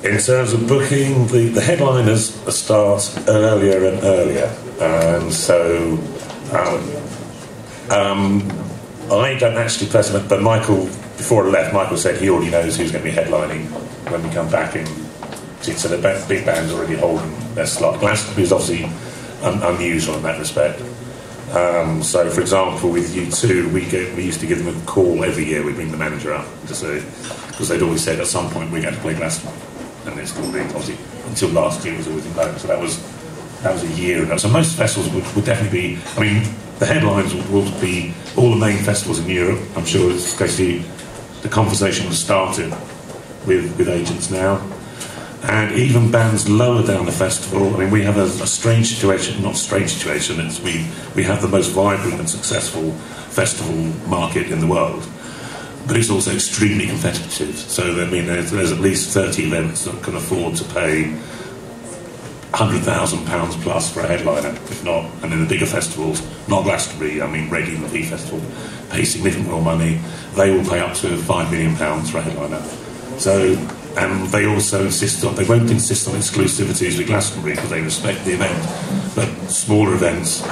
In terms of booking, the headliners start earlier and earlier, and so I don't actually personally, but Michael, before I left, Michael said he already knows who's going to be headlining when we come back in. So the big band's already holding their slot. Glastonbury is obviously unusual in that respect. So, for example, with U2, we used to give them a call every year. We'd bring the manager up to say, because they'd always said at some point we're going to play Glastonbury, and it's still being, obviously until last year it was always in Bulgaria. So that was a year ago. So most festivals would definitely be. I mean, the headlines will be all the main festivals in Europe. I'm sure it's basically the conversation has started with agents now. And even bands lower down the festival, I mean, we have a strange situation, not strange situation, it's we have the most vibrant and successful festival market in the world, but it's also extremely competitive. So, I mean, there's at least 30 events that can afford to pay £100,000 plus for a headliner, if not, and then the bigger festivals, not Glastonbury, I mean, Reading, the V Festival, pay significantly more money. They will pay up to £5 million for a headliner. So, and they also they won't insist on exclusivities with Glastonbury because they respect the event. But smaller events,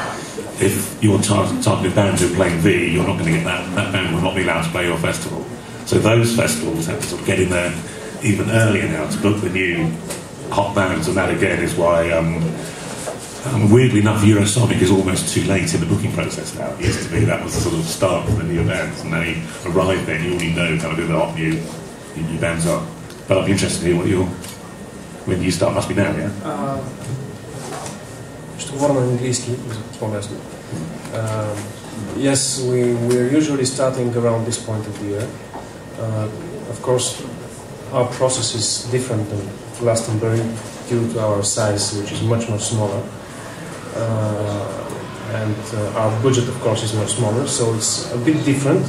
if you're targeting bands who are playing V, you're not going to get that band will not be allowed to play your festival. So those festivals have to sort of get in there even earlier now to book the new hot bands, and that again is why, weirdly enough, Eurosonic is almost too late in the booking process now. It used to be that was the sort of start of the new bands, and now you arrive there and you already know kind of who the hot new bands are. But I'd be interested to hear when you start, must be now, yeah? Ще говоря на английски, по-лесно. Yes, we're usually starting around this point of the year. Of course, our process is different than Glastonbury due to our size, which is much, much smaller. And our budget, of course, is much smaller, so it's a bit different.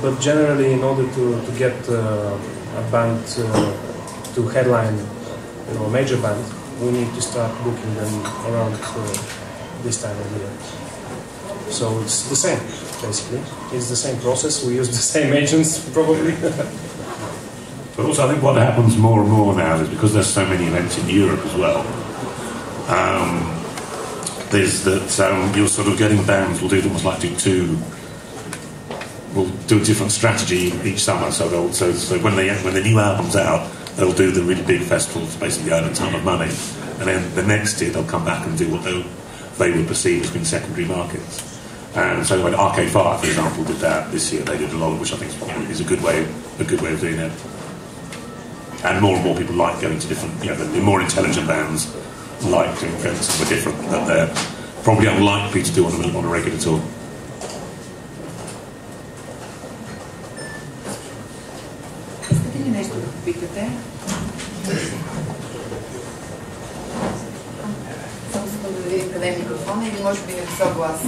But generally, in order to get a band to headline, a major band, we need to start booking them around this time of the year. So it's the same, basically. It's the same process. We use the same agents, probably. But also, I think what happens more and more now is because there's so many events in Europe as well. There's that you're sort of getting bands will do almost like will do a different strategy each summer. So when the new album's out, they'll do the really big festivals, basically earn a ton of money, and then the next year they'll come back and do what they would perceive as being secondary markets. And so when Arcade Fire, for example, did that this year, they did a lot of, which I think is a good way of doing it. And more people like going to different, the more intelligent bands like doing events that are different, that they're probably unlikely to do on a regular tour. Нещо да попитате? Само искам да видим къде е микрофона или може би не е глас.